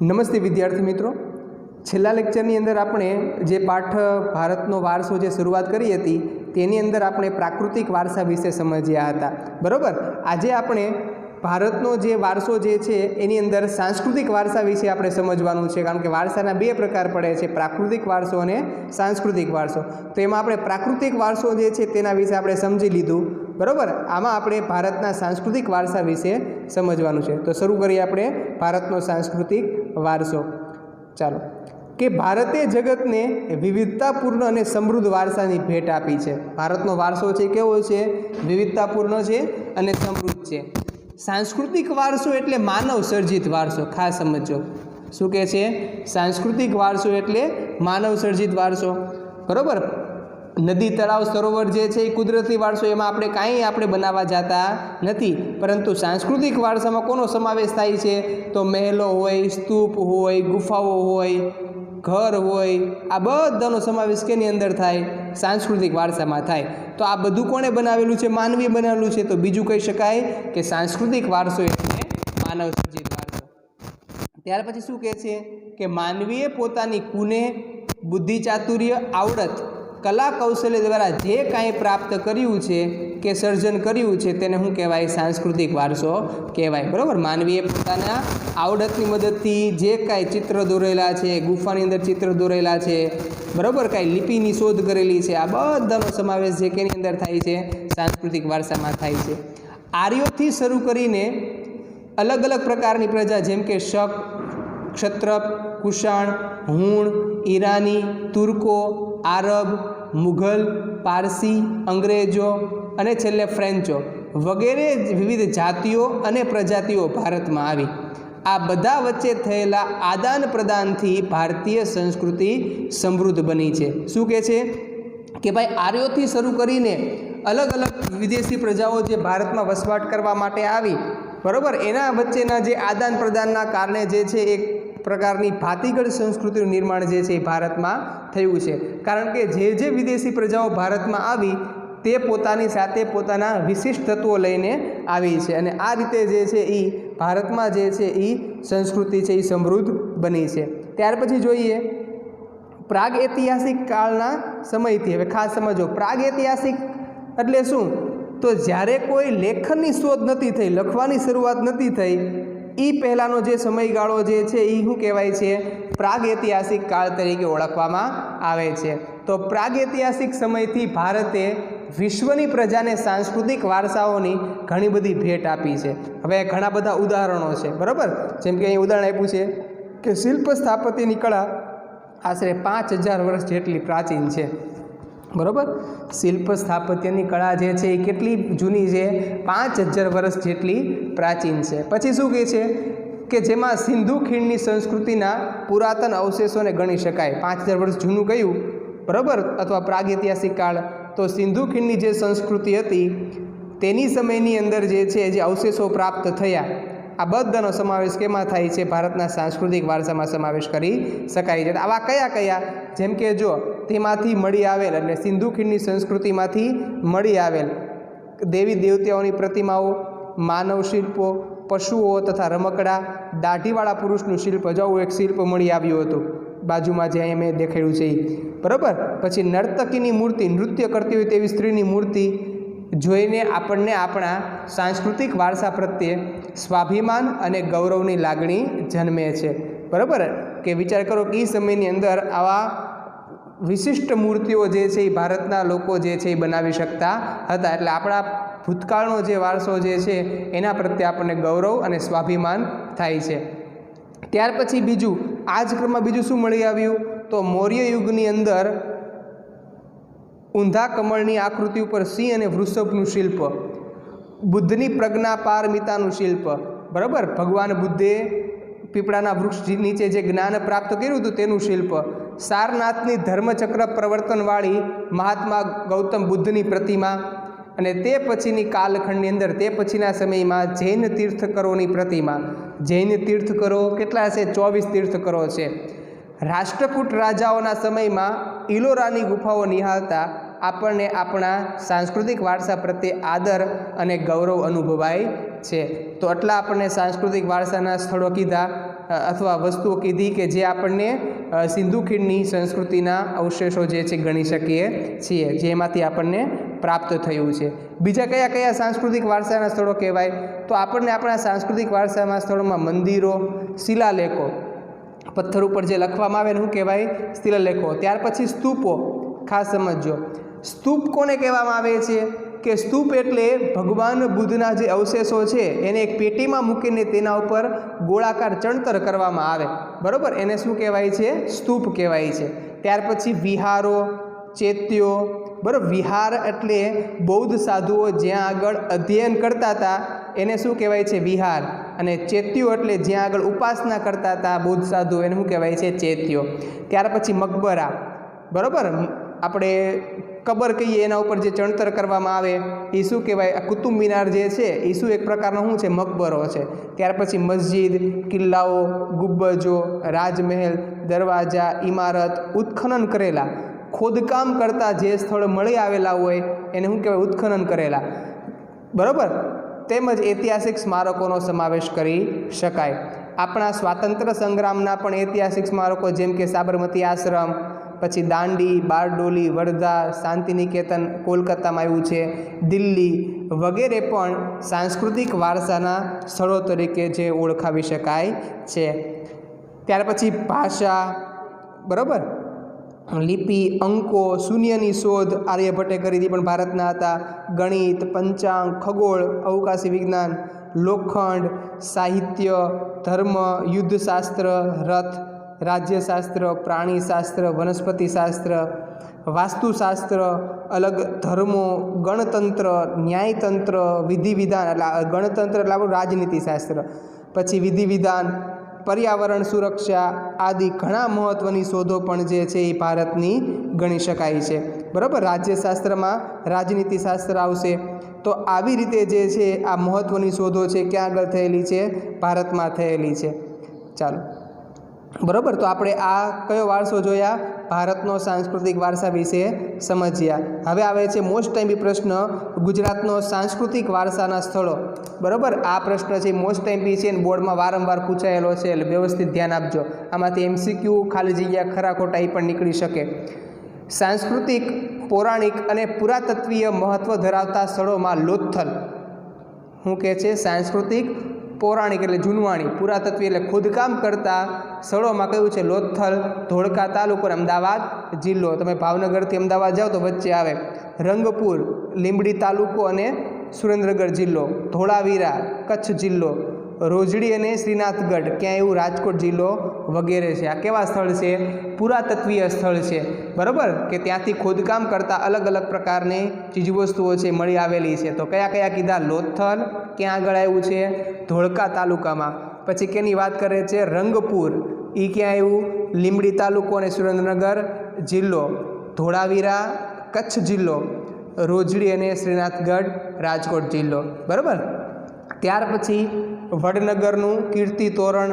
નમસ્તે વિદ્યાર્થી મિત્રો, છેલ્લા લેક્ચરની અંદર આપણે જે પાઠ ભારતનો વારસો જે શરૂઆત કરી હતી તેની અંદર આપણે પ્રાકૃતિક વારસા વિશે સમજ્યા હતા. બરાબર. આજે આપણે ભારતનો જે વારસો જે છે એની અંદર સાંસ્કૃતિક વારસા વિશે આપણે સમજવાનું છે, કારણ કે વારસાના બે પ્રકાર પડે છે, પ્રાકૃતિક વારસો અને સાંસ્કૃતિક વારસો. તો એમાં આપણે પ્રાકૃતિક વારસો જે છે તેના વિશે આપણે સમજી લીધું. બરાબર. આમાં આપણે ભારતના સાંસ્કૃતિક વારસા વિશે સમજવાનું છે. તો શરૂ કરીએ આપણે ભારતનો સાંસ્કૃતિક વારસો. ચાલો, કે ભારતે જગતને વિવિધતાપૂર્ણ અને સમૃદ્ધ વારસાની ભેટ આપી છે. ભારતનો વારસો છે કેવો છે? વિવિધતાપૂર્ણ છે અને સમૃદ્ધ છે. સાંસ્કૃતિક વારસો એટલે માનવ સર્જિત વારસો. ખાસ સમજો, શું કહે છે? સાંસ્કૃતિક વારસો એટલે માનવ સર્જિત વારસો. બરાબર. નદી, તળાવ, સરોવર જે છે એ કુદરતી વારસો, એમાં આપણે બનાવવા જતા નથી. પરંતુ સાંસ્કૃતિક વારસામાં કોનો સમાવેશ થાય છે? તો મહેલો હોય, સ્તૂપ હોય, ગુફાઓ હોય, ઘર હોય, આ બધાનો સમાવેશ કેની અંદર થાય? સાંસ્કૃતિક વારસામાં થાય. તો આ બધું કોણે બનાવેલું છે? માનવીએ બનાવેલું છે. તો બીજું કહી શકાય કે સાંસ્કૃતિક વારસો એટલે માનવ સર્જિત વારસો. ત્યાર પછી શું કહે છે કે માનવીએ પોતાની કુને, બુદ્ધિ, ચાતુર્ય, આવડત, કલા, કૌશલ્ય દ્વારા જે કાંઈ પ્રાપ્ત કર્યું છે કે સર્જન કર્યું છે તેને શું કહેવાય? સાંસ્કૃતિક વારસો કહેવાય. બરાબર. માનવીએ પોતાના આવડતની મદદથી જે કાંઈ ચિત્ર દોરેલા છે, ગુફાની અંદર ચિત્ર દોરેલા છે, બરાબર, કાંઈ લિપિની શોધ કરેલી છે, આ બધાનો સમાવેશ જે કેની અંદર થાય છે? સાંસ્કૃતિક વારસામાં થાય છે. આર્યોથી શરૂ કરીને અલગ અલગ પ્રકારની પ્રજા, જેમ કે શક, ક્ષત્રપ, કુષાણ, હુણ, ઈરાની, તુર્કો, આરબ, મુઘલ, પારસી, અંગ્રેજો અને છેલ્લે ફ્રેન્ચો વગેરે વિવિધ જાતિઓ અને પ્રજાતિઓ ભારતમાં આવી. આ બધા વચ્ચે થયેલા આદાન પ્રદાનથી ભારતીય સંસ્કૃતિ સમૃદ્ધ બની છે. શું કહે છે કે ભાઈ આર્યોથી શરૂ કરીને અલગ અલગ વિદેશી પ્રજાઓ જે ભારતમાં વસવાટ કરવા માટે આવી, બરાબર, એના વચ્ચેના જે આદાન પ્રદાનના કારણે જે છે એક પ્રકારની ભાતીગળ સંસ્કૃતિનું નિર્માણ જે છે એ ભારતમાં થયું છે. કારણ કે જે વિદેશી પ્રજાઓ ભારતમાં આવી તે પોતાની સાથે પોતાના વિશિષ્ટ તત્વો લઈને આવી છે, અને આ રીતે જે છે એ ભારતમાં જે છે એ સંસ્કૃતિ છે એ સમૃદ્ધ બની છે. ત્યાર પછી જોઈએ પ્રાગ ઐતિહાસિક કાળના સમયથી. હવે ખાસ સમજો, પ્રાગ ઐતિહાસિક એટલે શું? તો જ્યારે કોઈ લેખનની શોધ નથી થઈ, લખવાની શરૂઆત નથી થઈ, એ પહેલાંનો જે સમયગાળો જે છે એ શું કહેવાય છે? પ્રાગ ઐતિહાસિક કાળ તરીકે ઓળખવામાં આવે છે. તો પ્રાગ ઐતિહાસિક સમયથી ભારતે વિશ્વની પ્રજાને સાંસ્કૃતિક વારસાઓની ઘણી બધી ભેટ આપી છે. હવે ઘણા બધા ઉદાહરણો છે, બરાબર. જેમ કે અહીં ઉદાહરણ આપ્યું છે કે શિલ્પ સ્થાપત્યની કળા આશરે 5000 વર્ષ જેટલી પ્રાચીન છે. બરાબર. શિલ્પ સ્થાપત્યની કળા જે છે એ કેટલી જૂની છે? 5000 વર્ષ જેટલી પ્રાચીન છે. પછી શું કહે છે કે જેમાં સિંધુ ખીણની સંસ્કૃતિના પુરાતન અવશેષોને ગણી શકાય. 5000 વર્ષ જૂનું કયું? બરાબર, અથવા પ્રાગૈતિહાસિક કાળ. તો સિંધુ ખીણની જે સંસ્કૃતિ હતી તેની સમયની અંદર જે છે જે અવશેષો પ્રાપ્ત થયા, આ બધાનો સમાવેશ કેમાં થાય છે? ભારતના સાંસ્કૃતિક વારસામાં સમાવેશ કરી શકાય છે. આવા કયા કયા? જેમ કે જો તેમાંથી મળી આવેલ, એટલે સિંધુ ખીણની સંસ્કૃતિમાંથી મળી આવેલ દેવી દેવતાઓની પ્રતિમાઓ, માનવ શિલ્પો, પશુઓ તથા રમકડા, દાઢીવાળા પુરુષનું શિલ્પ. જવું એક શિલ્પ મળી આવ્યું હતું બાજુમાં જે અહીંયા મેં દેખાડ્યું છે એ. બરાબર. પછી નર્તકીની મૂર્તિ, નૃત્ય કરતી હોય તેવી સ્ત્રીની મૂર્તિ જોઈને આપણને આપણા સાંસ્કૃતિક વારસા પ્રત્યે સ્વાભિમાન અને ગૌરવની લાગણી જન્મે છે. બરાબર. કે વિચાર કરો કે એ સમયની અંદર આવા વિશિષ્ટ મૂર્તિઓ જે છે એ ભારતના લોકો જે છે એ બનાવી શકતા હતા. એટલે આપણા ભૂતકાળનો જે વારસો જે છે એના પ્રત્યે આપણને ગૌરવ અને સ્વાભિમાન થાય છે. ત્યાર પછી બીજું, આ જ ક્રમમાં બીજું શું મળી આવ્યું? તો મૌર્ય યુગની અંદર ઊંધા કમળની આકૃતિ ઉપર સિંહ અને વૃષભનું શિલ્પ, બુદ્ધની પ્રજ્ઞા પારમિતાનું શિલ્પ. બરાબર. ભગવાન બુદ્ધે પીપળાના વૃક્ષ નીચે જે જ્ઞાન પ્રાપ્ત કર્યું હતું તેનું શિલ્પ, સારનાથની ધર્મચક્ર પ્રવર્તનવાળી મહાત્મા ગૌતમ બુદ્ધની પ્રતિમા, અને તે પછીની કાલખંડની અંદર તે પછીના સમયમાં જૈન તીર્થકરોની પ્રતિમા. જૈન તીર્થકરો કેટલા છે? 24 તીર્થકરો છે. રાષ્ટ્રકૂટ રાજાઓના સમયમાં ઇલોરાની ગુફાઓ નિહાળતા આપણને આપણા સાંસ્કૃતિક વારસા પ્રત્યે આદર અને ગૌરવ અનુભવાય છે। તો આટલા આપણને સાંસ્કૃતિક વારસાના સ્થળો કીધા અથવા વસ્તુઓ કીધી કે જે આપણને સિંધુ ખીણની સંસ્કૃતિના અવશેષો જે છે ગણી શકીએ છીએ, જેમાંથી આપણને પ્રાપ્ત થયું છે। બીજા કયા કયા સાંસ્કૃતિક વારસાના સ્થળો કહેવાય? તો આપણને આપણા સાંસ્કૃતિક વારસાના સ્થળોમાં મંદિરો, શિલાલેખો, પથ્થર ઉપર જે લખવામાં આવે ને શું કહેવાય? શિલાલેખો। ત્યાર પછી સ્તૂપો, ખાસ સમજજો, સ્તૂપ કોને કહેવામાં આવે છે? કે સ્તૂપ એટલે ભગવાન બુદ્ધના જે અવશેષો છે એને એક પેટીમાં મૂકીને તેના ઉપર ગોળાકાર ચણતર કરવામાં આવે, બરાબર, એને શું કહેવાય છે? સ્તૂપ કહેવાય છે। ત્યાર પછી વિહારો, ચૈત્યો, બરાબર, વિહાર એટલે બૌદ્ધ સાધુઓ જ્યાં આગળ અધ્યયન કરતા હતા એને શું કહેવાય છે? વિહાર। અને ચૈત્યો એટલે જ્યાં આગળ ઉપાસના કરતા હતા બૌદ્ધ સાધુઓ એને શું કહેવાય છે? ચૈત્યો। ત્યાર પછી મકબરા, બરાબર, આપણે કબર કહીએ એના ઉપર જે ચણતર કરવામાં આવે એ શું કહેવાય? આ કુતુબ મિનાર જે છે એ શું એક પ્રકારનો શું છે? મકબરો છે। ત્યાર પછી મસ્જિદ, કિલ્લાઓ, ગુબ્બજો, રાજમહેલ, દરવાજા, ઇમારત, ઉત્ખનન કરેલા, ખોદકામ કરતા જે સ્થળ મળી આવેલા હોય એને શું કહેવાય? ઉત્ખનન કરેલા, બરાબર, તેમજ ઐતિહાસિક સ્મારકોનો સમાવેશ કરી શકાય। આપણા સ્વાતંત્ર્ય સંગ્રામના પણ ઐતિહાસિક સ્મારકો જેમ કે સાબરમતી આશ્રમ, પછી દાંડી, બારડોલી, વર્ધા, શાંતિનિકેતન કોલકાતામાં આવ્યું છે, દિલ્હી વગેરે પણ સાંસ્કૃતિક વારસાના સ્થળો તરીકે જે ઓળખાવી શકાય છે। ત્યાર પછી ભાષા, બરાબર, લિપિ, અંકો, શૂન્યની શોધ આર્યભટ્ટે કરી હતી પણ ભારતના હતા, ગણિત, પંચાંગ, ખગોળ, અવકાશી વિજ્ઞાન, લોખંડ, સાહિત્ય, ધર્મ, યુદ્ધશાસ્ત્ર, રથ, રાજ્યશાસ્ત્ર, પ્રાણીશાસ્ત્ર, વનસ્પતિશાસ્ત્ર, વાસ્તુશાસ્ત્ર, અલગ ધર્મો, ગણતંત્ર, ન્યાયતંત્ર, વિધિ વિધાન, એટલે ગણતંત્ર એટલે આપણું રાજનીતિશાસ્ત્ર, પછી વિધિ વિધાન, પર્યાવરણ સુરક્ષા આદિ ઘણા મહત્ત્વની શોધો પણ જે છે એ ભારતની ગણી શકાય છે, બરાબર। રાજ્યશાસ્ત્રમાં રાજનીતિશાસ્ત્ર આવશે। તો આવી રીતે જે છે આ મહત્ત્વની શોધો છે ક્યાં આગળ થયેલી છે? ભારતમાં થયેલી છે। ચાલો, બરાબર, તો આપણે આ કયો વારસો જોયા? ભારતનો સાંસ્કૃતિક વારસા વિશે સમજ્યા। હવે આવે છે મોસ્ટ ટાઈમી પ્રશ્ન, ગુજરાતનો સાંસ્કૃતિક વારસાના સ્થળો, બરાબર। આ પ્રશ્ન છે મોસ્ટ ટાઈમી છે અને બોર્ડમાં વારંવાર પૂછાયેલો છે એટલે વ્યવસ્થિત ધ્યાન આપજો। આમાંથી MCQ, ખાલી જગ્યા, ખરા ખોટા એ પણ નીકળી શકે। સાંસ્કૃતિક, પૌરાણિક અને પુરાતત્વીય મહત્ત્વ ધરાવતા સ્થળોમાં લોથલ, શું કહે છે? સાંસ્કૃતિક, પૌરાણિક એટલે જૂનવાણી, પુરાતત્વીય એટલે ખોદકામ કરતા સ્થળોમાં કયું છે? લોથલ, ધોળકા તાલુકો, અમદાવાદ જિલ્લો। તમે ભાવનગરથી અમદાવાદ જાઓ તો વચ્ચે આવે। રંગપુર, લીંબડી તાલુકો અને સુરેન્દ્રનગર જિલ્લો। ધોળાવીરા, કચ્છ જિલ્લો। રોજડી અને શ્રીનાથગઢ, ક્યાં એવું? રાજકોટ જિલ્લો વગેરે છે। આ કેવા સ્થળ છે? પુરાતત્વીય સ્થળ છે, બરાબર, કે ત્યાંથી ખોદકામ કરતાં અલગ અલગ પ્રકારની ચીજવસ્તુઓ છે મળી આવેલી છે। તો કયા કયા કીધા? લોથલ, ક્યાં આગળ આવ્યું છે? ધોળકા તાલુકામાં। પછી કેની વાત કરે છે? રંગપુર, એ ક્યાં આવ્યું? લીંબડી તાલુકો અને સુરેન્દ્રનગર જિલ્લો। ધોળાવીરા, કચ્છ જિલ્લો। રોજડી અને શ્રીનાથગઢ, રાજકોટ જિલ્લો, બરાબર। ત્યાર પછી વડનગરનું કીર્તિ તોરણ,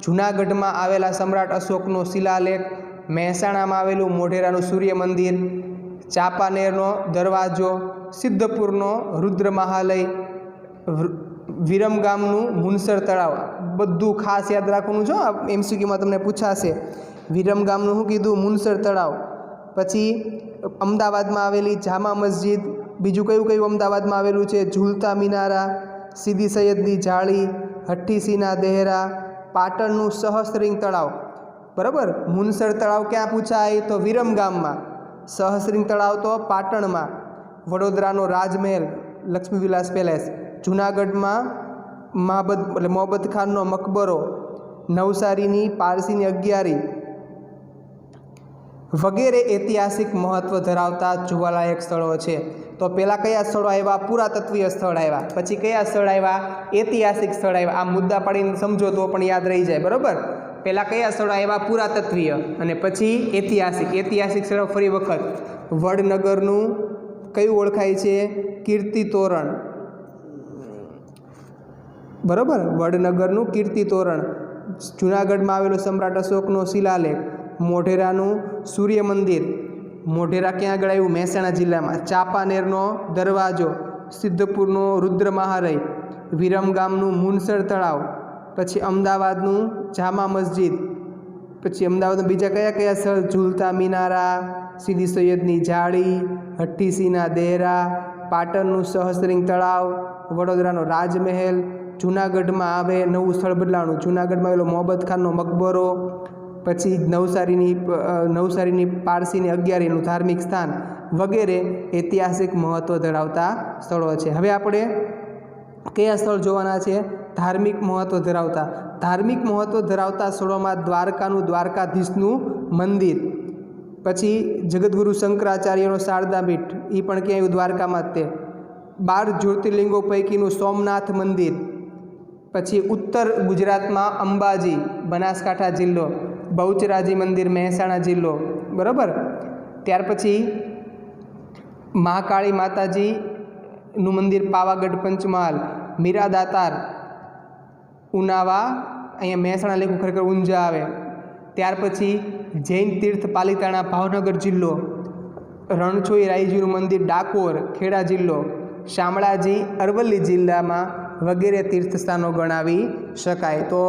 જૂનાગઢમાં આવેલા સમ્રાટ અશોકનો શિલાલેખ, મહેસાણામાં આવેલું મોઢેરાનું સૂર્ય મંદિર, ચાંપાનેરનો દરવાજો, સિદ્ધપુરનો રુદ્ર મહાલય, વિરમગામનું મુનસર તળાવ, બધું ખાસ યાદ રાખવાનું છો, MCQમાં તમને પૂછાશે। વિરમગામનું શું કીધું? મુનસર તળાવ। પછી અમદાવાદમાં આવેલી જામા મસ્જિદ, બીજું કયું કયું અમદાવાદમાં આવેલું છે? ઝૂલતા મિનારા, સીદી સૈયદની જાળી, હઠ્ઠીસીના દેહરા, પાટણનું સહસ્ત્રિંગ તળાવ, બરાબર। મુનસર તળાવ ક્યાં પૂછાય? તો વિરમગામમાં। સહસ્ત્રિંગ તળાવ તો પાટણમાં। વડોદરાનો રાજમહેલ, લક્ષ્મી વિલાસ પેલેસ। જૂનાગઢમાં મોહબ્બત ખાનનો મકબરો, નવસારીની પારસીની અગિયારી વગેરે ઐતિહાસિક મહત્ત્વ ધરાવતા જોવાલાયક સ્થળો છે। તો પહેલાં કયા સ્થળો આવ્યા? પુરાતત્વીય સ્થળ આવ્યા। પછી કયા સ્થળ આવ્યા? ઐતિહાસિક સ્થળ આવ્યા। આ મુદ્દા પાડીને સમજો તો પણ યાદ રહી જાય, બરાબર। પહેલાં કયા સ્થળો આવ્યા? પુરાતત્વીય, અને પછી ઐતિહાસિક। ઐતિહાસિક સ્થળો ફરી વખત વડનગરનું કયું ઓળખાય છે? કીર્તિ તોરણ, બરાબર, વડનગરનું કીર્તિ તોરણ। જૂનાગઢમાં આવેલો સમ્રાટ અશોકનો શિલાલેખ, મોઢેરાનું સૂર્ય મંદિર, મોઢેરા ક્યાં આગળ આવ્યું? મહેસાણા જિલ્લામાં. ચાંપાનેરનો દરવાજો, સિદ્ધપુરનો રુદ્ર મહારય, વિરમગામનું મુનસર તળાવ, પછી અમદાવાદનું જામા મસ્જિદ, પછી અમદાવાદના બીજા કયા કયા સ્થળ? ઝૂલતા મિનારા, સીદી સૈયદની જાળી, હઠ્ઠીસીના દેરા, પાટણનું સહસ્ત્રિંગ તળાવ, વડોદરાનો રાજમહેલ, જૂનાગઢમાં આવે નવું સ્થળ બદલાણું, જૂનાગઢમાં આવેલો મોહબ્બત ખાનનો મકબરો, પછી નવસારીની પારસીની અગિયારીનું ધાર્મિક સ્થાન વગેરે ઐતિહાસિક મહત્ત્વ ધરાવતા સ્થળો છે. હવે આપણે કયા સ્થળ જોવાના છે? ધાર્મિક મહત્ત્વ ધરાવતા. ધાર્મિક મહત્ત્વ ધરાવતા સ્થળોમાં દ્વારકાનું દ્વારકાધીશનું મંદિર, પછી જગતગુરુ શંકરાચાર્યનો શારદા પીઠ, એ પણ ક્યાં આવ્યું? દ્વારકામાં જ તે. 12 જ્યોતિર્લિંગો પૈકીનું સોમનાથ મંદિર, પછી ઉત્તર ગુજરાતમાં અંબાજી બનાસકાંઠા જિલ્લો, બહુચરાજી મંદિર મહેસાણા જિલ્લો, બરાબર. ત્યાર પછી મહાકાળી માતાજીનું મંદિર પાવાગઢ પંચમહાલ, મીરા દાતાર ઉનાવા, અહીંયા મહેસાણા લેખું ખરેખર ઊંઝા આવે. ત્યાર પછી જૈન તીર્થ પાલિતાણા ભાવનગર જિલ્લો, રણછોઈ રાયજીનું મંદિર ડાકોર ખેડા જિલ્લો, શામળાજી અરવલ્લી જિલ્લામાં વગેરે તીર્થસ્થાનો ગણાવી શકાય. તો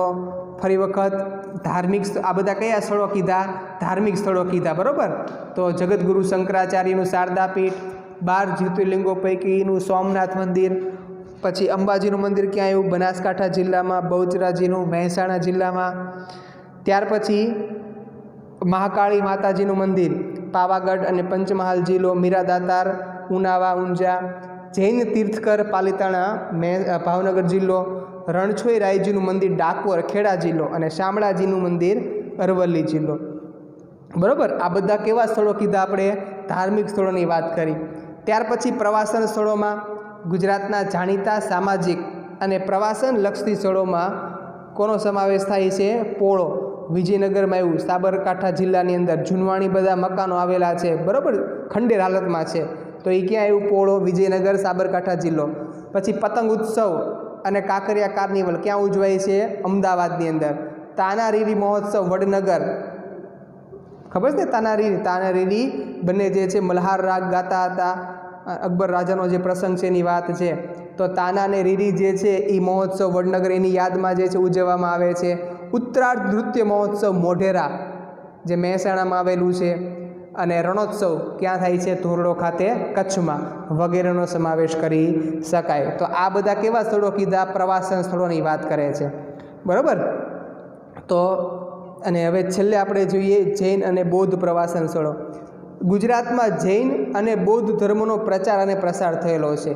ફરી વખત ધાર્મિક આ બધા કયા સ્થળો કીધા? ધાર્મિક સ્થળો કીધા, બરાબર. તો જગતગુરુ શંકરાચાર્યનું શારદા પીઠ, 12 જ્યોતિર્લિંગો પૈકીનું સોમનાથ મંદિર, પછી અંબાજીનું મંદિર ક્યાં આવ્યું? બનાસકાંઠા જિલ્લામાં, બહુચરાજીનું મહેસાણા જિલ્લામાં. ત્યાર પછી મહાકાળી માતાજીનું મંદિર પાવાગઢ અને પંચમહાલ જિલ્લો, મીરા દાતાર ઉનાવા ઊંઝા, જૈન તીર્થકર પાલિતાણા ભાવનગર જિલ્લો, રણછોઈ રાયજીનું મંદિર ડાકોર ખેડા જિલ્લો અને શામળાજીનું મંદિર અરવલ્લી જિલ્લો, બરાબર. આ બધા કેવા સ્થળો કીધા? આપણે ધાર્મિક સ્થળોની વાત કરી. ત્યાર પછી પ્રવાસન સ્થળોમાં ગુજરાતના જાણીતા સામાજિક અને પ્રવાસનલક્ષી સ્થળોમાં કોનો સમાવેશ થાય છે? પોળો. વિજયનગરમાં આવ્યું, સાબરકાંઠા જિલ્લાની અંદર જૂનવાણી બધા મકાનો આવેલા છે, બરાબર, ખંડેર હાલતમાં છે. તો એ ક્યાં આવ્યું? પોળો, વિજયનગર, સાબરકાંઠા જિલ્લો. પછી પતંગ ઉત્સવ અને કાંકરિયા કાર્નિવલ ક્યાં ઉજવાય છે? અમદાવાદની અંદર. તાનારીરી મહોત્સવ વડનગર, ખબર છે? તાનારીરી બંને જે છે મલ્હાર રાગ ગાતા હતા. અકબર રાજાનો જે પ્રસંગ છે એની વાત છે. તો તાના અને રીરી જે છે એ મહોત્સવ વડનગર એની યાદમાં જે છે ઉજવવામાં આવે છે. ઉત્તરાર્ધ નૃત્ય મહોત્સવ મોઢેરા જે મહેસાણામાં આવેલું છે, અને રણોત્સવ ક્યાં થાય છે? ધોરડો ખાતે કચ્છમાં, વગેરેનો સમાવેશ કરી શકાય. તો આ બધા કેવા સ્થળો કીધા? પ્રવાસન સ્થળોની વાત કરે છે, બરાબર. તો અને હવે છેલ્લે આપણે જોઈએ જૈન અને બૌદ્ધ પ્રવાસન સ્થળો. ગુજરાતમાં જૈન અને બૌદ્ધ ધર્મનો પ્રચાર અને પ્રસાર થયેલો છે,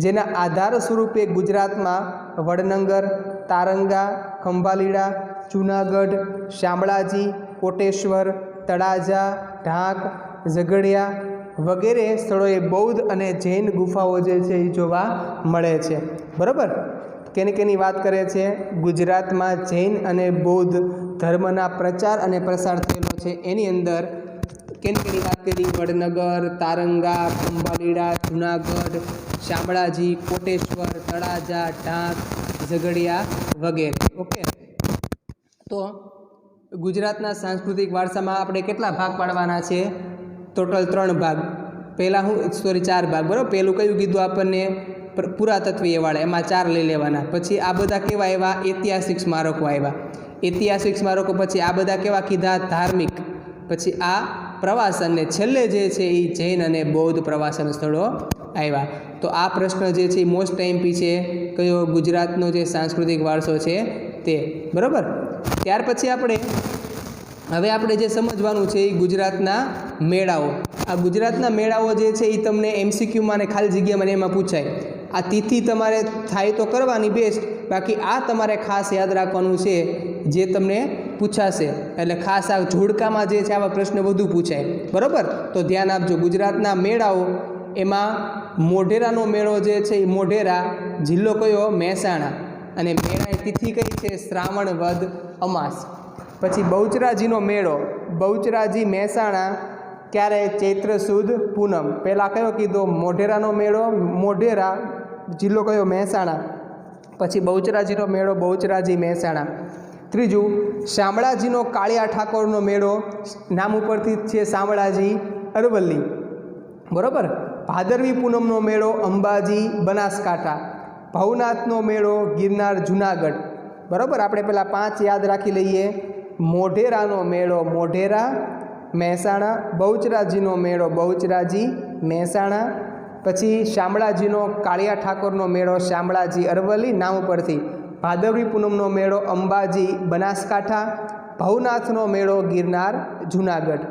જેના આધાર સ્વરૂપે ગુજરાતમાં વડનગર, તારંગા, ખંભાલીડા, જૂનાગઢ, શામળાજી, કોટેશ્વર, તળાજા, ઢાંક, ઝઘડિયા વગેરે સ્થળોએ બૌદ્ધ અને જૈન ગુફાઓ જે છે એ જોવા મળે છે, બરાબર. કેની વાત કરે છે? ગુજરાતમાં જૈન અને બૌદ્ધ ધર્મના પ્રચાર અને પ્રસાર થયેલો છે. એની અંદર કેની વાત કરી? વડનગર, તારંગા, ખંભાલીડા, જૂનાગઢ, શામળાજી, કોટેશ્વર, તળાજા, ઢાંક, ઝઘડિયા વગેરે. ઓકે. તો ગુજરાતના સાંસ્કૃતિક વારસામાં આપણે કેટલા ભાગ પાડવાના છે? ટોટલ 3 ભાગ. પહેલાં 4 ભાગ, બરાબર. પહેલું કયું કીધું આપણને? પુરાતત્વીય વાળા, એમાં 4 લઈ લેવાના. પછી આ બધા કેવા આવ્યા? ઐતિહાસિક સ્મારકો આવ્યા. ઐતિહાસિક સ્મારકો પછી આ બધા કેવા કીધા? ધાર્મિક. પછી આ પ્રવાસન, ને છેલ્લે જે છે એ જૈન અને બૌદ્ધ પ્રવાસન સ્થળો આવ્યા. તો આ પ્રશ્ન જે છે એ મોસ્ટ એમપી છે. કયો? ગુજરાતનો જે સાંસ્કૃતિક વારસો છે તે, બરાબર. ત્યાર પછી આપણે જે સમજવાનું છે એ ગુજરાતના મેળાઓ. આ ગુજરાતના મેળાઓ જે છે એ તમને એમસીક્યુમાં ને ખાલી જગ્યામાં એમાં પૂછાય. આ તિથિ તમારે થાય તો કરવાની બેસ્ટ, બાકી આ તમારે ખાસ યાદ રાખવાનું છે જે તમને પૂછાશે. એટલે ખાસ આ જોડકામાં જે છે આવા પ્રશ્ન વધુ પૂછાય, બરાબર. તો ધ્યાન આપજો. ગુજરાતના મેળાઓ, એમાં મોઢેરાનો મેળો જે છે એ મોઢેરા, જિલ્લો કયો? મહેસાણા, અને મેળાની તિથિ કઈ છે? શ્રાવણ વદ અમાસ. પછી બહુચરાજીનો મેળો, બહુચરાજી મહેસાણા, ક્યારે? ચૈત્ર સુદ પૂનમ. પહેલાં કયો કીધો? મોઢેરાનો મેળો, મોઢેરા, જિલ્લો કયો? મહેસાણા. પછી બહુચરાજીનો મેળો, બહુચરાજી મહેસાણા. ત્રીજું શામળાજીનો કાળિયા ઠાકોરનો મેળો, નામ ઉપરથી જ છે શામળાજી, અરવલ્લી, બરાબર. ભાદરવી પૂનમનો મેળો અંબાજી બનાસકાંઠા, ભવનાથનો મેળો ગિરનાર જુનાગઢ, બરાબર. આપણે પહેલાં 5 યાદ રાખી લઈએ. મોઢેરાનો મેળો મોઢેરા મહેસાણા, બહુચરાજીનો મેળો બહુચરાજી મહેસાણા, પછી શામળાજીનો કાળિયા ઠાકોરનો મેળો શામળાજી અરવલ્લી નામ પરથી, ભાદરવી પૂનમનો મેળો અંબાજી બનાસકાંઠા, ભવનાથનો મેળો ગિરનાર જુનાગઢ.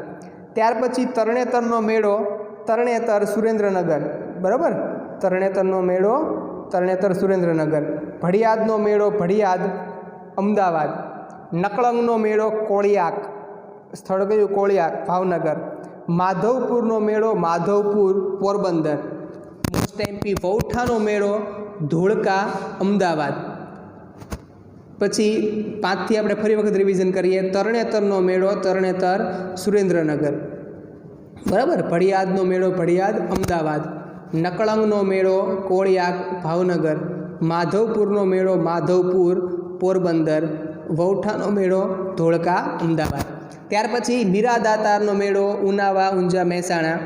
ત્યાર પછી તરણેતરનો મેળો તરણેતર સુરેન્દ્રનગર, બરાબર. તરણેતરનો મેળો તરણેતર સુરેન્દ્રનગર. ભડિયાદનો મેળો ભડિયાદ અમદાવાદ. નકળંગનો મેળો કોળિયાક, સ્થળ કયું કોળિયાક ભાવનગર. માધવપુરનો મેળો માધવપુર પોરબંદર. મોસ્ટ એમપી વૌઠાનો મેળો ધોળકા અમદાવાદ. પછી 5થી આપણે ફરી વખત રિવિઝન કરીએ. તરણેતરનો મેળો તરણેતર સુરેન્દ્રનગર, બરાબર. ભડિયાદનો મેળો ભડિયાદ અમદાવાદ. નકળંગનો મેળો કોળિયાક ભાવનગર. માધવપુરનો મેળો માધવપુર પોરબંદર. વૌઠાનો મેળો ધોળકા અમદાવાદ. ત્યાર પછી મીરાદાતારનો મેળો ઉનાવા ઊંઝા મહેસાણા.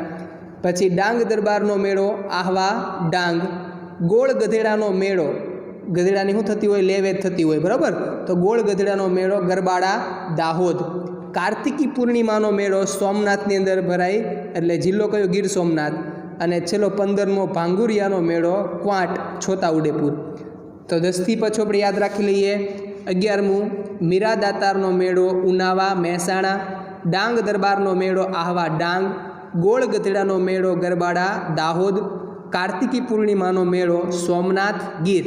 પછી ડાંગ દરબારનો મેળો આહવા ડાંગ. ગોળ ગધેડાનો મેળો, ગધેડાની શું થતી હોય લેવેદ થતી હોય, બરાબર. તો ગોળ ગધેડાનો મેળો ગરબાડા દાહોદ. કાર્તિકી પૂર્ણિમાનો મેળો સોમનાથની અંદર ભરાય, એટલે જિલ્લો કયો ગીર સોમનાથ. અને છેલ્લો 15મો ભાંગુરિયાનો મેળો ક્વાંટ છોટાઉદેપુર. તો 10થી પછી આપણે યાદ રાખી લઈએ. 11મું મીરાદાતારનો મેળો ઉનાવા મહેસાણા. ડાંગ દરબારનો મેળો આહવા ડાંગ. ગોળ ગધેડાનો મેળો ગરબાડા દાહોદ. કાર્તિકી પૂર્ણિમાનો મેળો સોમનાથ ગીર.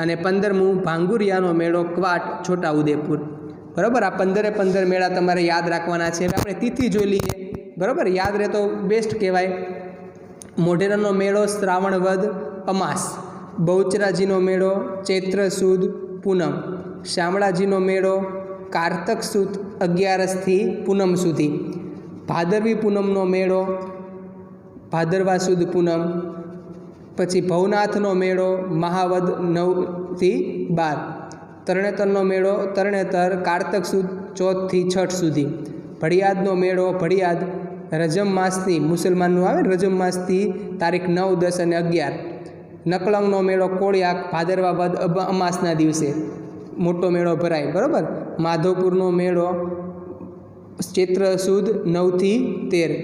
અને 15મું ભાંગુરિયાનો મેળો ક્વાટ છોટાઉદેપુર, બરાબર. આ 15 મેળા તમારે યાદ રાખવાના છે. હવે આપણે તિથિ જોઈ લઈએ, બરાબર. યાદ રહે તો બેસ્ટ કહેવાય. મોઢેરાનો મેળો શ્રાવણ વદ અમાસ. બહુચરાજીનો મેળો ચૈત્ર સુદ પૂનમ. શામળાજીનો મેળો કારતક સુદ 11થી પૂનમ સુધી. ભાદરવી પૂનમનો મેળો ભાદરવા સુદ પૂનમ. પછી ભવનાથનો મેળો મહાવદ 9થી 12. તરણેતરનો મેળો તરણેતર કારતક સુદ 4થી 6 સુધી. ભડિયાદનો મેળો ભડિયાદ રજમ માસથી, મુસલમાનનું આવે રજમ માસથી તારીખ 9, 10 અને 11. નકળંગનો મેળો કોળિયાક ભાદરવા વદ અમાસના દિવસે મોટો મેળો ભરાય, બરાબર. માધવપુરનો મેળો ચૈત્ર સુદ 9થી 13.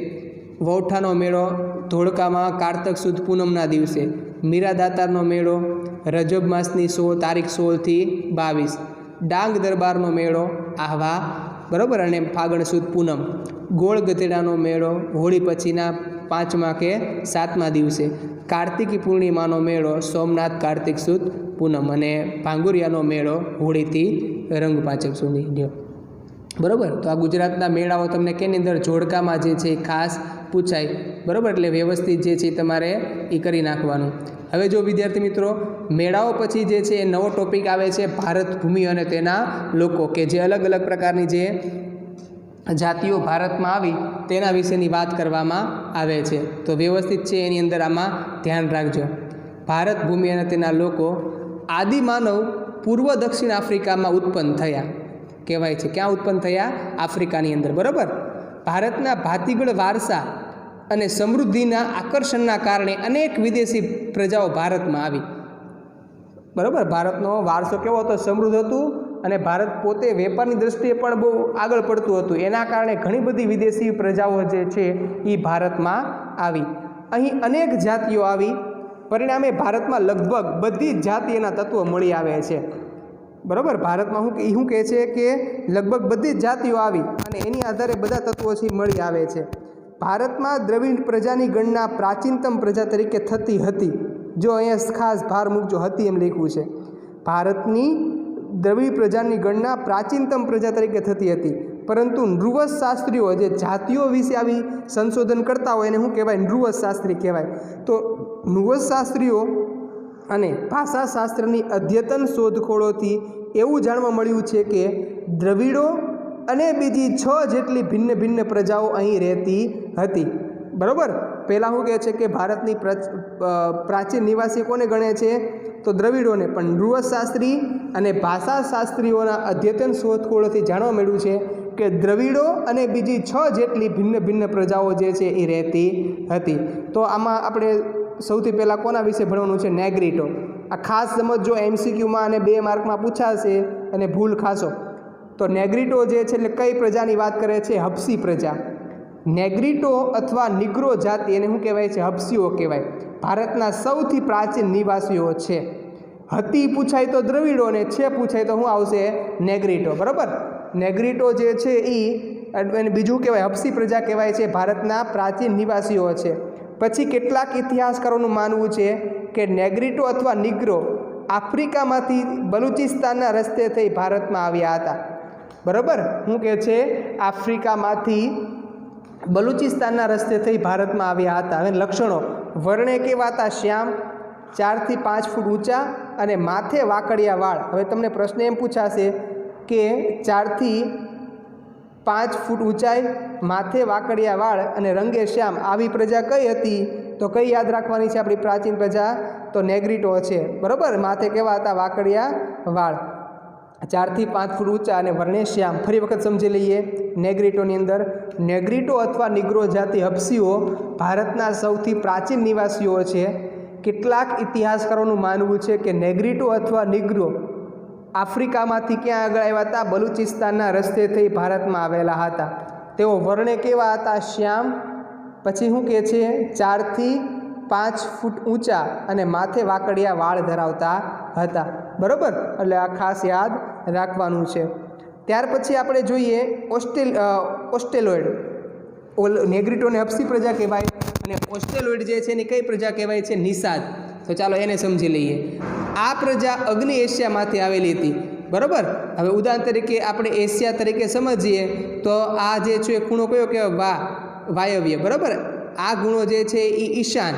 વૌઠાનો મેળો ધોળકામાં કારતક સુદ પૂનમના દિવસે. મીરાદાતારનો મેળો રજબ માસની તારીખ 16થી 22. ડાંગ દરબારનો મેળો આહવા, બરાબર. અને ફાગણ સુદ પૂનમ. ગોળ ગધેડાનો મેળો હોળી પછીના 5મા કે 7મા દિવસે. કાર્તિકી પૂર્ણિમાનો મેળો સોમનાથ કાર્તિક સુદ પૂનમ. અને ભાંગુરિયાનો મેળો હોળીથી રંગપાંચમ સુધી, બરાબર. તો આ ગુજરાતના મેળાઓ તમને કેની અંદર જોડકામાં જે છે એ ખાસ પૂછાય, બરાબર. એટલે વ્યવસ્થિત જે છે તમારે એ કરી નાખવાનું. હવે જો વિદ્યાર્થી મિત્રો મેળાઓ પછી જે છે એ નવો ટોપિક આવે છે ભારત ભૂમિ અને તેના લોકો, કે જે અલગ અલગ પ્રકારની જે જાતિઓ ભારતમાં આવી તેના વિશેની વાત કરવામાં આવે છે. તો વ્યવસ્થિત છે એની અંદર આમાં ધ્યાન રાખજો. ભારત ભૂમિ અને તેના લોકો આદિમાનવ પૂર્વ દક્ષિણ આફ્રિકામાં ઉત્પન્ન થયા કહેવાય છે. ક્યાં ઉત્પન્ન થયા? આફ્રિકાની અંદર, બરાબર. ભારતના ભાતીગળ વારસા અને સમૃદ્ધિના આકર્ષણના કારણે અનેક વિદેશી પ્રજાઓ ભારતમાં આવી, બરાબર. ભારતનો વારસો કેવો હતો? સમૃદ્ધ હતું. અને ભારત પોતે વેપારની દૃષ્ટિએ પણ બહુ આગળ પડતું હતું. એના કારણે ઘણી બધી વિદેશી પ્રજાઓ જે છે એ ભારતમાં આવી. અહીં અનેક જાતિઓ આવી. પરિણામે ભારતમાં લગભગ બધી જ જાતિના તત્વો મળી આવે છે, બરાબર. ભારતમાં શું કહે છે કે લગભગ બધી જ જાતિઓ આવી અને એની આધારે બધા તત્વો છે મળી આવે છે. ભારતમાં દ્રવિડ પ્રજાની ગણના પ્રાચીનતમ પ્રજા તરીકે થતી હતી. જો અહીંયા ખાસ ભાર મૂકજો, હતી એમ લખ્યું છે. ભારતની દ્રવિડ પ્રજાની ગણના પ્રાચીનતમ પ્રજા તરીકે થતી હતી. પરંતુ નૃવસ શાસ્ત્રીઓ જે જાતિઓ વિશે આવી સંશોધન કરતા હોય એને શું કહેવાય? નૃવસ શાસ્ત્રી કહેવાય. તો નૃવસ શાસ્ત્રીઓ અને ભાષાશાસ્ત્રની અદ્યતન શોધખોળોથી એવું જાણવા મળ્યું છે કે દ્રવિડો અને બીજી 6 જેટલી ભિન્ન ભિન્ન પ્રજાઓ અહીં રહેતી હતી, બરાબર. પહેલાં શું કહે છે કે ભારતની પ્રાચીન નિવાસી કોને ગણે છે? તો દ્રવિડોને. પણ નૃવસશાસ્ત્રી અને ભાષાશાસ્ત્રીઓના અદ્યતન શોધખોળોથી જાણવા મળ્યું છે કે દ્રવિડો અને બીજી 6 જેટલી ભિન્ન ભિન્ન પ્રજાઓ જે છે એ રહેતી હતી। તો આમાં આપણે સૌથી પહેલાં કોના વિશે ભણવાનું છે? નેગ્રીટો। આ ખાસ સમજો, MCQમાં અને 2 માર્કમાં પૂછાશે અને ભૂલ ખાશો તો નેગ્રીટો જે છે એટલે કઈ પ્રજાની વાત કરે છે? હબસી પ્રજા। નેગ્રીટો અથવા નિગ્રો જાતિ એને શું કહેવાય છે? હબસીઓ કહેવાય। ભારતના સૌથી પ્રાચીન નિવાસીઓ છે। હતી પૂછાય તો દ્રવિડો અને છે પૂછાય તો શું આવશે? નેગ્રીટો। બરાબર, નેગ્રીટો જે છે એ બીજું કહેવાય હબસી પ્રજા કહેવાય છે, ભારતના પ્રાચીન નિવાસીઓ છે। પછી કેટલાક ઇતિહાસકારોનું માનવું છે કે નેગ્રીટો અથવા નિગ્રો આફ્રિકામાંથી બલુચિસ્તાનના રસ્તે થઈ ભારતમાં આવ્યા હતા। બરાબર, શું કહે છે? આફ્રિકામાંથી બલુચિસ્તાનના રસ્તે થઈ ભારતમાં આવ્યા હતા। હવે લક્ષણો: વર્ણે કેવા હતા? શ્યામ, 4 થી 5 ફૂટ ઊંચા અને માથે વાકડિયા વાળ। હવે તમને પ્રશ્ન એમ પૂછાશે કે 4 થી 5 ફૂટ ઊંચાઈ, માથે વાકડિયા વાળ અને રંગે શ્યામ, આવી પ્રજા કઈ હતી? તો કઈ યાદ રાખવાની છે આપણી પ્રાચીન પ્રજા? તો નેગ્રીટો છે। બરાબર, માથે કેવા હતા? વાકડિયા વાળ, 4 થી 5 ફૂટ ઊંચા અને વર્ણે શ્યામ। ફરી વખત સમજી લઈએ નેગ્રીટોની અંદર નેગ્રીટો અથવા નિગ્રો જાતિ હબસીઓ ભારતના સૌથી પ્રાચીન નિવાસીઓ છે। કેટલાક ઇતિહાસકારોનું માનવું છે કે નેગ્રીટો અથવા નિગ્રો આફ્રિકામાંથી ક્યાં આગળ આવ્યા હતા? બલુચિસ્તાનના રસ્તે થઈ ભારતમાં આવેલા હતા। તેઓ વર્ણે કેવા હતા? શ્યામ, પછી શું કહે છે? 4 થી 5 ફૂટ ઊંચા અને માથે વાકડિયા વાળ ધરાવતા હતા। બરાબર, એટલે આ ખાસ યાદ રાખવાનું છે। ત્યાર પછી આપણે જોઈએ ઓસ્ટ્રેલોઇડ। નેગ્રીટોને હબસી પ્રજા કહેવાય અને ઓસ્ટ્રેલોઇડ જે છે એની કઈ પ્રજા કહેવાય છે? નિષાદ। તો ચાલો એને સમજી લઈએ। આ પ્રજા અગ્નિ એશિયામાંથી આવેલી હતી। બરાબર, હવે ઉદાહરણ તરીકે આપણે એશિયા તરીકે સમજીએ તો આ જે છે ખૂણો કયો કહેવાય? વાયવ્ય। બરાબર, આ ખૂણો જે છે એ ઈશાન,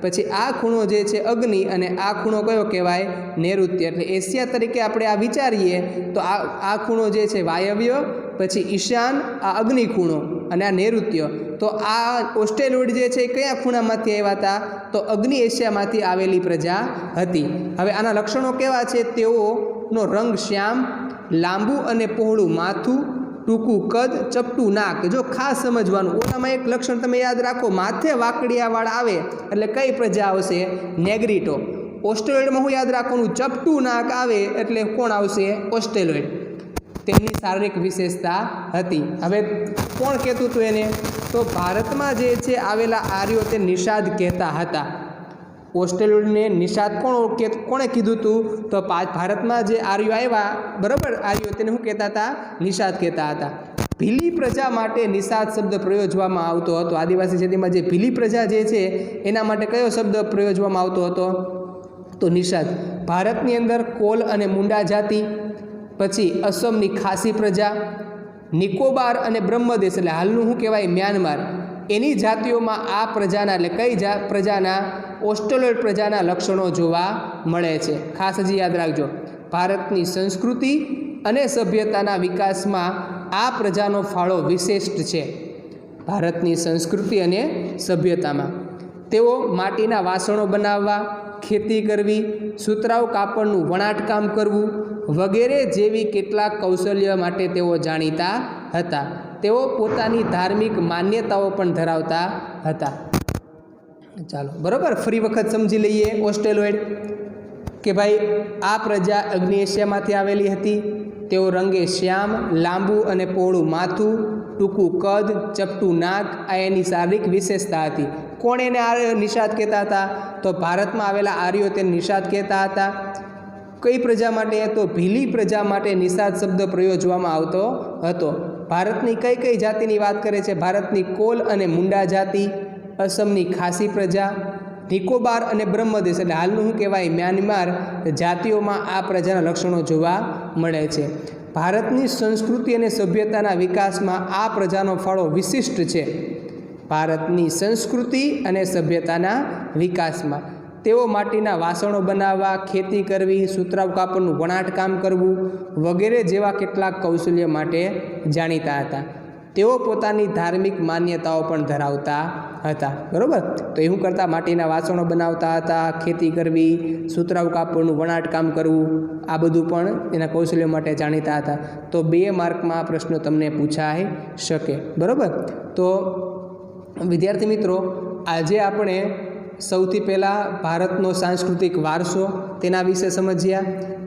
પછી આ ખૂણો જે છે અગ્નિ અને આ ખૂણો કયો કહેવાય? નૈઋત્ય। એટલે એશિયા તરીકે આપણે આ વિચારીએ તો આ ખૂણો જે છે વાયવ્ય, પછી ઈશાન, આ અગ્નિ ખૂણો અને આ નૈઋત્ય। તો આ ઓસ્ટ્રેલોઇડ જે છે એ કયા ખૂણામાંથી આવ્યા હતા? તો અગ્નિ એશિયામાંથી આવેલી પ્રજા હતી। હવે આના લક્ષણો કેવા છે? તેઓનો રંગ શ્યામ, લાંબુ અને પહોળું માથું, ટૂંકું કદ, ચપટું નાક। જો ખાસ સમજવાનું, ઓલામાં એક લક્ષણ તમે યાદ રાખો, માથે વાકડિયા વાળ આવે એટલે કઈ પ્રજા આવશે? નેગ્રીટો। ઓસ્ટ્રેલોઇડમાં શું યાદ રાખવાનું? ચપટું નાક આવે એટલે કોણ આવશે? ઓસ્ટ્રેલોઇડ। તેમની શારીરિક વિશેષતા હતી। હવે કોણ કહેતું હતું એને? તો ભારતમાં જે છે આવેલા આર્યો તે નિષાદ કહેતા હતા। ઓસ્ટ્રેલોઇડને નિષાદ કોણે કીધું હતું? તો ભારતમાં જે આર્યો આવ્યા, બરાબર, આર્યો તેને શું કહેતા હતા? નિષાદ કહેતા હતા। ભીલી પ્રજા માટે નિષાદ શબ્દ પ્રયોજવામાં આવતો હતો। આદિવાસી જાતિમાં જે ભીલી પ્રજા જે છે એના માટે કયો શબ્દ પ્રયોજવામાં આવતો હતો? તો નિષાદ। ભારતની અંદર કોલ અને મુંડા જાતિ, પછી અસમની ખાસી પ્રજા, નિકોબાર અને બ્રહ્મદેશ એટલે હાલનું શું કહેવાય? મ્યાનમાર, એની જાતિઓમાં આ પ્રજાના એટલે કઈ પ્રજાના? ઓસ્ટ્રેલોઇડ પ્રજાના લક્ષણો જોવા મળે છે। ખાસ હજી યાદ રાખજો, ભારતની સંસ્કૃતિ અને સભ્યતાના વિકાસમાં આ પ્રજાનો ફાળો વિશિષ્ટ છે। ભારતની સંસ્કૃતિ અને સભ્યતામાં તેઓ માટીના વાસણો બનાવવા, ખેતી કરવી, સુતરાઉ કાપડનું વણાટકામ કરવું વગેરે જેવી કેટલાક કૌશલ્ય માટે તેઓ જાણીતા હતા। તેઓ પોતાની ધાર્મિક માન્યતાઓ પણ ધરાવતા હતા। ચાલો, બરાબર, ફરી વખત સમજી લઈએ ઓસ્ટ્રેલોઇડ કે ભાઈ આ પ્રજા અગ્નિ એશિયામાંથી આવેલી હતી। તેઓ રંગે શ્યામ, લાંબુ અને પહોળું માથું, ટૂંકું કદ, ચપટું નાક, આ એની શારીરિક વિશેષતા હતી। કોણ એને નિષાદ કહેતા હતા? તો ભારતમાં આવેલા આર્યો તેને નિષાદ કહેતા હતા। કઈ પ્રજા માટે? તો ભીલી પ્રજા માટે નિષાદ શબ્દ પ્રયોજવામાં આવતો હતો। ભારતની કઈ કઈ જાતિની વાત કરે છે? ભારતની કોલ અને મુંડા જાતિ, અસમની ખાસી પ્રજા, નિકોબાર અને બ્રહ્મદેશ એટલે હાલનું શું કહેવાય? મ્યાનમાર જાતિઓમાં આ પ્રજાના લક્ષણો જોવા મળે છે। ભારતની સંસ્કૃતિ અને સભ્યતાના વિકાસમાં આ પ્રજાનો ફાળો વિશિષ્ટ છે। ભારતની સંસ્કૃતિ અને સભ્યતાના વિકાસમાં તેઓ માટીના વાસણો બનાવવા, ખેતી કરવી, સુતરાઉ કાપડનું વણાટકામ કરવું વગેરે જેવા કેટલાક કૌશલ્ય માટે જાણીતા હતા। તેઓ પોતાની ધાર્મિક માન્યતાઓ પણ ધરાવતા હતા, બરાબર. તો એ શું કરતા? માટીના વાસણો બનાવતા હતા, ખેતી કરવી, સુતરાઉ કાપડનું વણાટકામ કરવું, આ બધું પણ એના કૌશલ્ય માટે જાણીતા હતા. તો 2 માર્કમાં આ પ્રશ્નો તમને પૂછાઈ શકે, બરાબર. તો વિદ્યાર્થી મિત્રો, આજે આપણે સૌથી પહેલાં ભારતનો સાંસ્કૃતિક વારસો તેના વિશે સમજ્યા.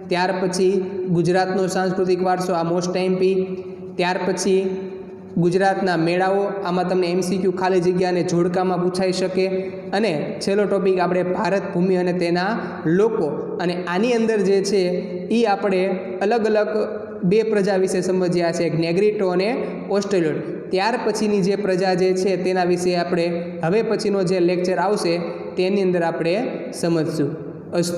ત્યાર પછી ગુજરાતનો સાંસ્કૃતિક વારસો, આ મોસ્ટ એમપી. ત્યાર પછી ગુજરાતના મેળાઓ, આમાં તમને MCQ ખાલી જગ્યાને જોડકામાં પૂછાઈ શકે. અને છેલ્લો ટોપિક આપણે ભારત ભૂમિ અને તેના લોકો, અને આની અંદર જે છે એ આપણે અલગ અલગ 2 પ્રજા વિશે સમજ્યા છે, એક નેગ્રીટો અને ઓસ્ટ્રેલિયોટ. ત્યાર પછીની જે પ્રજા જે છે તેના વિશે આપણે હવે પછીનો જે લેક્ચર આવશે તેની અંદર આપણે સમજશું. અસ્તુ.